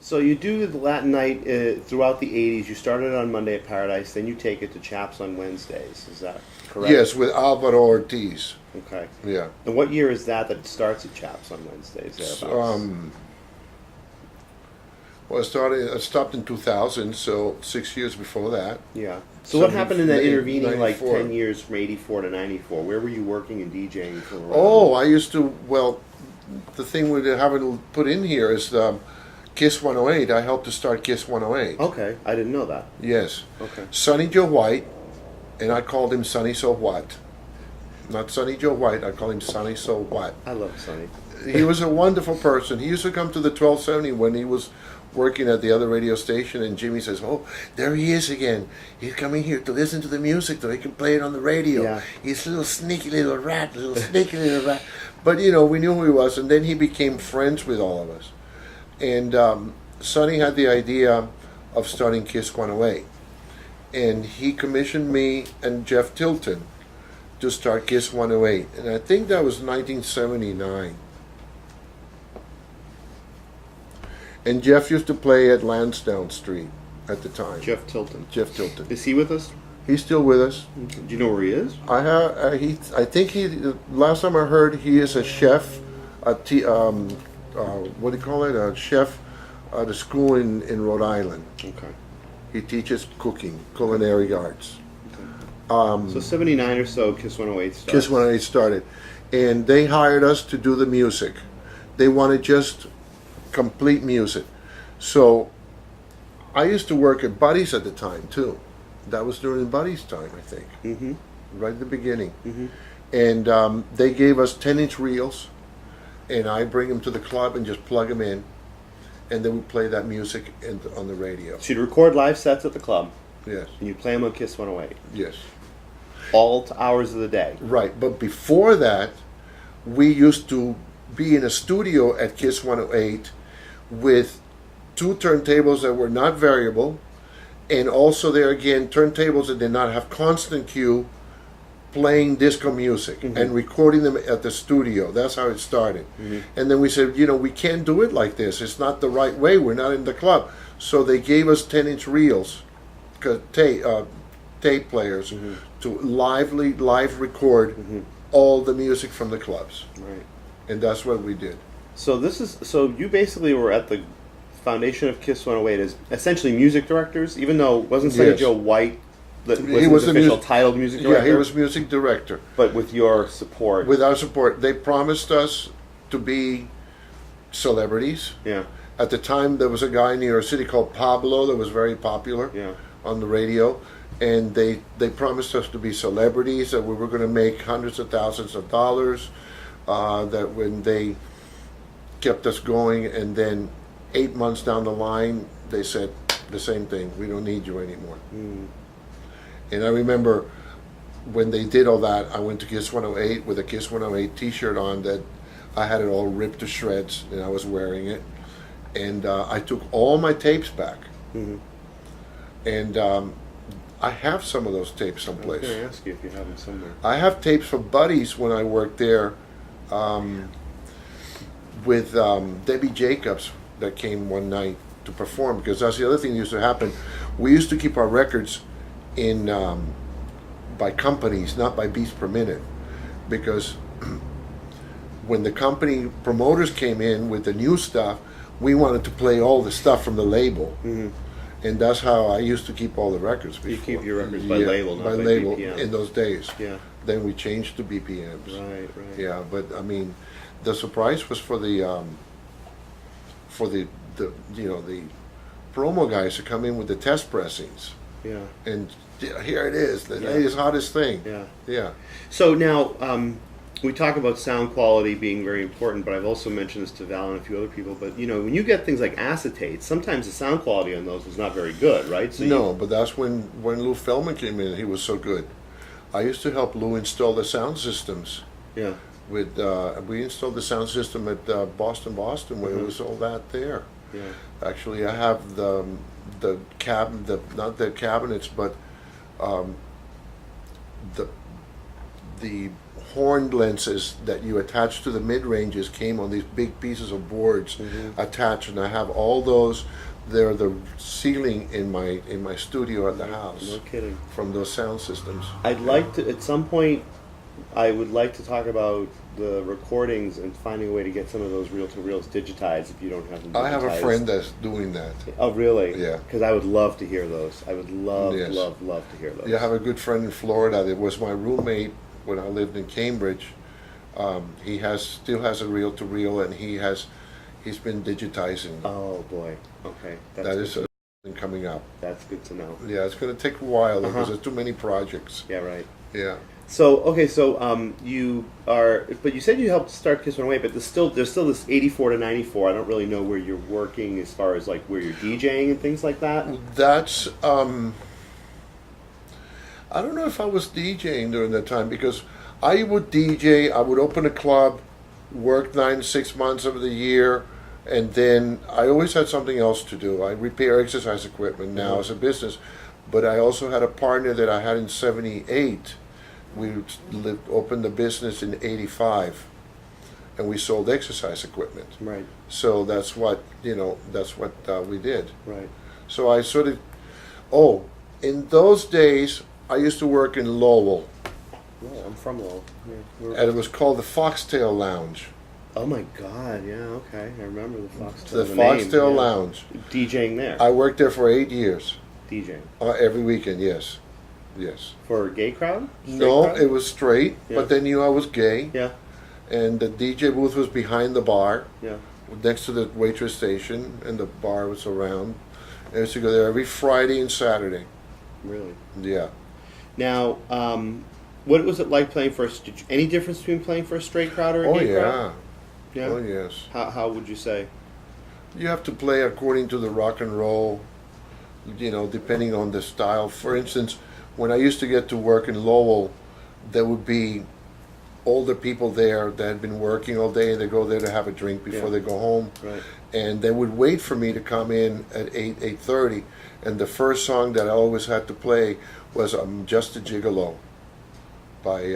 So you do the Latin night throughout the 80s. You started on Monday at Paradise, then you take it to Chaps on Wednesdays. Is that correct? Yes, with Alvaro Ortiz. Okay. Yeah. And what year is that it starts at Chaps on Wednesdays? Thereabouts? Well, I stopped in 2000, so 6 years before that. Yeah. So what happened in that intervening 94. 10 years from 84 to 94? Where were you working and DJing for? Oh, I used to, well, the thing we haven't put in here is Kiss 108. I helped to start Kiss 108. Okay, I didn't know that. Yes. Okay. Sonny Joe White, and I called him Sonny So What. Not Sonny Joe White, I call him Sonny So What. I love Sonny. He was a wonderful person. He used to come to the 1270 when he was working at the other radio station, and Jimmy says, "Oh, there he is again. He's coming here to listen to the music so he can play it on the radio. Yeah. He's a little sneaky little rat, But, you know, we knew who he was, and then he became friends with all of us. And Sonny had the idea of starting Kiss 108. And he commissioned me and Jeff Tilton to start Kiss 108. And I think that was 1979. And Jeff used to play at Lansdowne Street at the time. Jeff Tilton. Jeff Tilton. Is he with us? He's still with us. Do you know where he is? I think he. Last time I heard, he is a chef. What do you call it? A chef at a school in Rhode Island. Okay. He teaches cooking, culinary arts. So 79 or so, Kiss 108 started. Kiss 108 started, and they hired us to do the music. They wanted just complete music. So I used to work at Buddy's at the time too. That was during Buddy's time, I think. Mm-hmm. Right at the beginning. Mm-hmm. And they gave us 10-inch reels, and I bring them to the club and just plug them in, and then we play that music on the radio. So you'd record live sets at the club, Yes. and you play them on Kiss 108. Yes. All hours of the day. Right. But before that, we used to be in a studio at Kiss 108 with 2 turntables that were not variable, and also there again turntables that did not have constant cue, playing disco music and recording them at the studio. That's how it started. And then we said, you know, we can't do it like this. It's not the right way. We're not in the club. So they gave us 10-inch reels, tape players, to live record all the music from the clubs. Right. And that's what we did. So you basically were at the foundation of Kiss 108 as essentially music directors, even though it wasn't Sonny Yes. Joe White that He was was the the official music- titled music director. Yeah, he was music director. But with your support. With our support, they promised us to be celebrities. Yeah. At the time, there was a guy in New York City called Pablo that was very popular Yeah. on the radio. And they promised us to be celebrities, that we were going to make hundreds of thousands of dollars, that when they kept us going, and then 8 months down the line, they said the same thing, we don't need you anymore. And I remember when they did all that, I went to Kiss 108 with a Kiss 108 t-shirt on that I had it all ripped to shreds, and I was wearing it. And I took all my tapes back. And I have some of those tapes I was someplace. going to ask you if you have them somewhere. I have tapes from Buddy's when I worked there, with Debbie Jacobs that came one night to perform, because that's the other thing that used to happen. We used to keep our records in by companies, not by beats per minute, because when the company promoters came in with the new stuff, we wanted to play all the stuff from the label. And that's how I used to keep all the records before. You keep your records by label, not by label BPM. in those days. Yeah. Then we changed to BPMs. Right. Yeah, but I mean, the surprise was for the you know, the promo guys to come in with the test pressings, Yeah. and here it is, the Yeah. latest hottest thing. Yeah. Yeah. So now, we talk about sound quality being very important, but I've also mentioned this to Val and a few other people. But you know, when you get things like acetates, sometimes the sound quality on those is not very good, right? So No, but that's when Lou Feldman came in. He was so good. I used to help Lou install the sound systems. Yeah. With we installed the sound system at Boston, when it was all that there. Yeah. Actually, I have the not the cabinets, but the horn lenses that you attach to the mid-ranges came on these big pieces of boards attached, and I have all those. They're the ceiling in my studio at the house. No kidding. From those sound systems. I'd like to, at some point, I would like to talk about the recordings and finding a way to get some of those reel-to-reels digitized if you don't have them digitized. I have a friend that's doing that. Oh, really? Yeah. Because I would love to hear those. I would love, Yes. love to hear those. Yeah, I have a good friend in Florida that was my roommate when I lived in Cambridge. He still has a reel-to-reel, and he's been digitizing. Oh boy. Okay. That is coming up. That's good to know. Yeah, it's going to take a while because there's too many projects. Yeah. Right. Yeah. So okay, you are, but you said you helped start Kiss One Away, but there's still this 84 to 94. I don't really know where you're working as far as like where you're DJing and things like that. That's I don't know if I was DJing during that time, because I would DJ. I would open a club, work 9 to 6 months of the year, and then I always had something else to do. I repair exercise equipment now as a business, but I also had a partner that I had in '78. We opened the business in '85, and we sold exercise equipment. Right. So that's what we did. Right. So I sort of, in those days I used to work in Lowell, Well, I'm from Lowell. Yeah, and it was called the Foxtail Lounge. oh my God! Yeah. Okay. I remember the Foxtail. The name, Foxtail yeah. Lounge. DJing there. I worked there for 8 years. DJing Every weekend, yes. Yes. for a gay crowd. Straight No, crowd? it was straight, Yeah. but they knew I was gay, Yeah. and the DJ booth was behind the bar, Yeah. next to the waitress station, and the bar was around. And I used to go there every Friday and Saturday. Really. Yeah. Now, what was it like playing for any difference between playing for a straight crowd or a Oh gay yeah. crowd? Yeah. Oh yes. How would you say? You have to play according to the rock and roll, depending on the style. For instance, when I used to get to work in Lowell, there would be older people there that had been working all day. They go there to have a drink before they go home. Right. And they would wait for me to come in at 8:30. And the first song that I always had to play was Just a Gigolo by,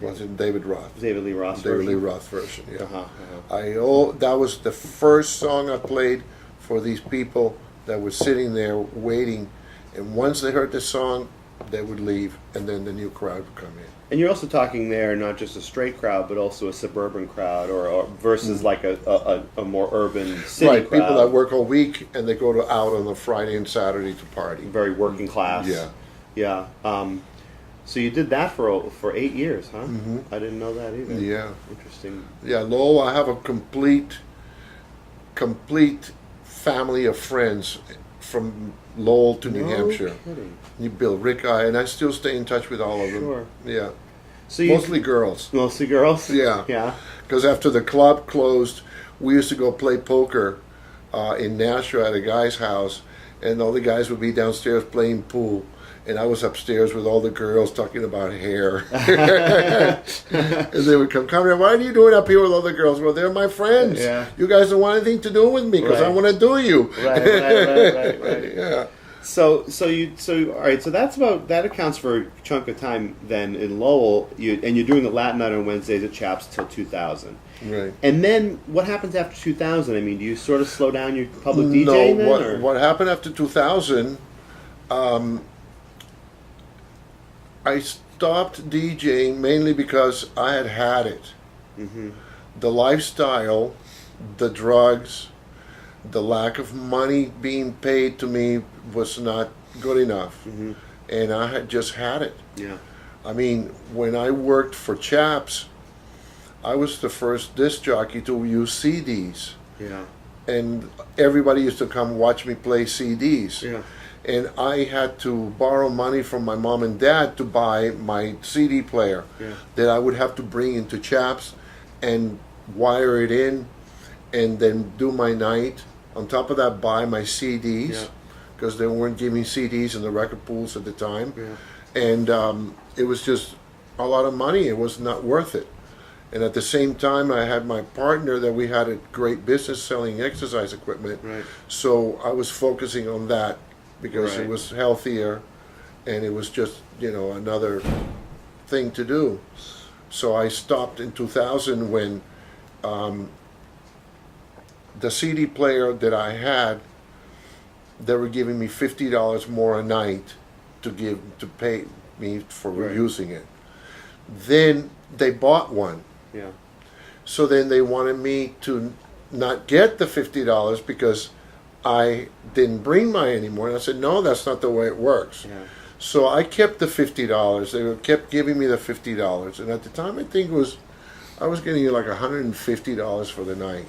was it David Roth? David Lee Roth. David Lee version? Roth version, yeah. Uh-huh. That was the first song I played for these people that were sitting there waiting, and once they heard the song, they would leave, and then the new crowd would come in. And you're also talking there not just a straight crowd, but also a suburban crowd, or versus like a more urban city Right, crowd. people that work all week and they go out on a Friday and Saturday to party. Very working class. Yeah. Yeah. So you did that for 8 years, huh? Mm-hmm. I didn't know that either. Yeah. Interesting. Yeah, Lowell, I have a complete family of friends from Lowell to New Hampshire. Kidding. You Bill, Rick, and I still stay in touch with all of them. Sure. Yeah. So you, Mostly girls. mostly girls. Yeah. Yeah. Because after the club closed, we used to go play poker in Nashua at a guy's house, and all the guys would be downstairs playing pool, and I was upstairs with all the girls talking about hair. And they would come, Conrad, what are you doing up here with all the girls? Well, they're my friends. Yeah. You guys don't want anything to do with me because I Right. want to do you. Right. Yeah. So all right. So that accounts for a chunk of time then in Lowell. And you're doing the Latin night on Wednesdays at Chaps till 2000. Right. And then what happens after 2000? I mean, do you sort of slow down your public DJing then? No, what happened after 2000, I stopped DJing mainly because I had it. Mm-hmm. The lifestyle, the drugs, the lack of money being paid to me was not good enough. Mm-hmm. And I had just had it. Yeah. I mean, when I worked for Chaps, I was the first disc jockey to use CDs. Yeah. And everybody used to come watch me play CDs. Yeah. And I had to borrow money from my mom and dad to buy my CD player that I would have to bring into Chaps and wire it in and then do my night. On top of that, buy my CDs because they weren't giving CDs in the record pools at the time. Yeah. And it was just a lot of money. It was not worth it. And at the same time, I had my partner that we had a great business selling exercise equipment. Right. So I was focusing on that because Right. it was healthier and it was just, another thing to do. So I stopped in 2000 when the CD player that I had, they were giving me $50 more a night to pay me for using it. Then they bought one. Yeah. So then they wanted me to not get the $50 because I didn't bring mine anymore. And I said, no, that's not the way it works. Yeah. So I kept the $50. They kept giving me the $50. And at the time, I think I was getting like $150 for the night.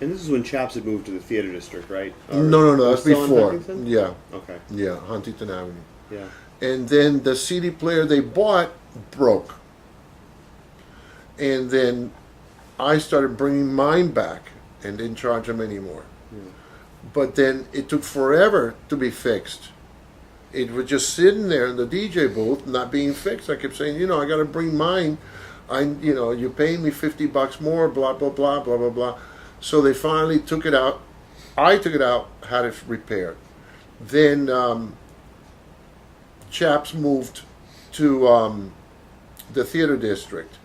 And this is when Chaps had moved to the theater district, right? No, that's still in before. Huntington? Yeah. Okay. Yeah, Huntington Avenue. Yeah. And then the CD player they bought broke. And then I started bringing mine back and didn't charge them anymore. Yeah. But then it took forever to be fixed. It was just sitting there in the DJ booth, not being fixed. I kept saying, I got to bring mine. You're paying me $50 more, blah, blah, blah, blah, blah, blah. So they finally took it out. I took it out, had it repaired. Then Chaps moved to the theater district.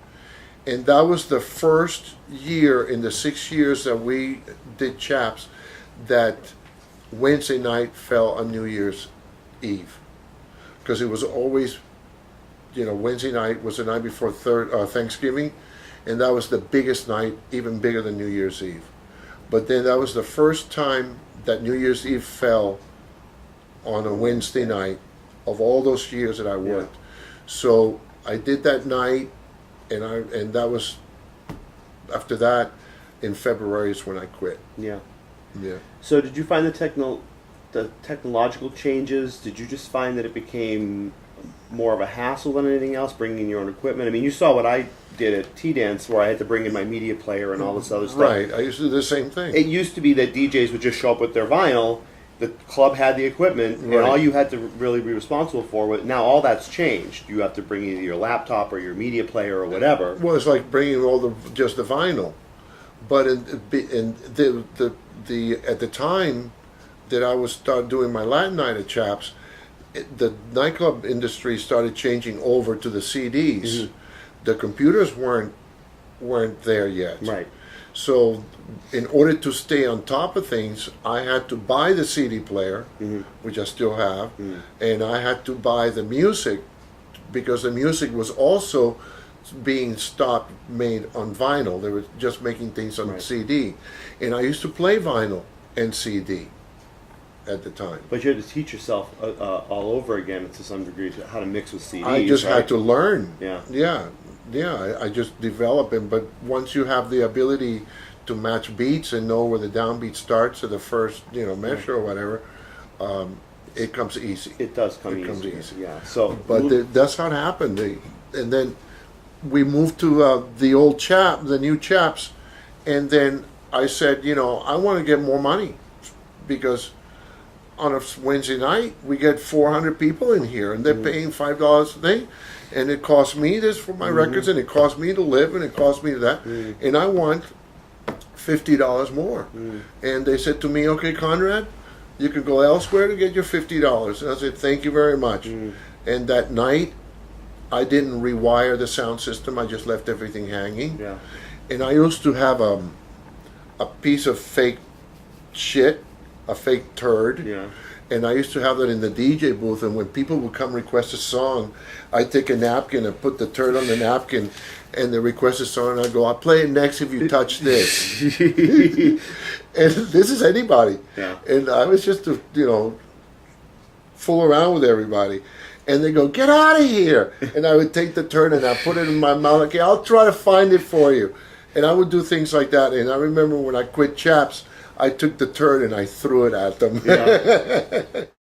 And that was the first year in the 6 years that we did Chaps that Wednesday night fell on New Year's Eve. Because it was always, Wednesday night was the night before Thanksgiving. And that was the biggest night, even bigger than New Year's Eve. But then that was the first time that New Year's Eve fell on a Wednesday night of all those years that I worked. Yeah. So I did that night, and that was, after that, in February is when I quit. Yeah. Yeah. So did you find the technological changes, did you just find that it became more of a hassle than anything else, bringing your own equipment? I mean, you saw what I did at T-Dance, where I had to bring in my media player and all this other stuff. Right, I used to do the same thing. It used to be that DJs would just show up with their vinyl, the club had the equipment, and all you had to really be responsible for was, now all that's changed. You have to bring either your laptop or your media player or whatever. Well, it's like bringing just the vinyl. But in at the time that I was doing my Latin night at Chaps, the nightclub industry started changing over to the CDs. Mm-hmm. The computers weren't there yet. Right. So in order to stay on top of things, I had to buy the CD player, which I still have, and I had to buy the music, because the music was also being stopped made on vinyl. They were just making things on CD. And I used to play vinyl and CD at the time. But you had to teach yourself all over again to some degree how to mix with CDs. I just had to learn. Yeah. I just developed it. But once you have the ability to match beats and know where the downbeat starts or the first measure or whatever, it comes easy. It does come easy. It comes easy. Yeah. So, but that's how it happened. And then we moved to the new Chaps, and then I said, I want to get more money, because on a Wednesday night we get 400 people in here, and they're paying $5 a day, and it costs me this for my records, and it costs me to live, and it costs me that, and I want $50 more. And they said to me, okay, Conrad, you can go elsewhere to get your $50. And I said, thank you very much. And that night, I didn't rewire the sound system. I just left everything hanging. Yeah. And I used to have a piece of fake shit, a fake turd. Yeah. And I used to have that in the DJ booth. And when people would come request a song, I'd take a napkin and put the turd on the napkin, and they request a song, and I'd go, I'll play it next if you touch this. And this is anybody. Yeah. And I was just to, fool around with everybody. And they go, get out of here. And I would take the turd and I put it in my mouth. Okay, I'll try to find it for you. And I would do things like that. And I remember when I quit Chaps, I took the turd and I threw it at them. Yeah.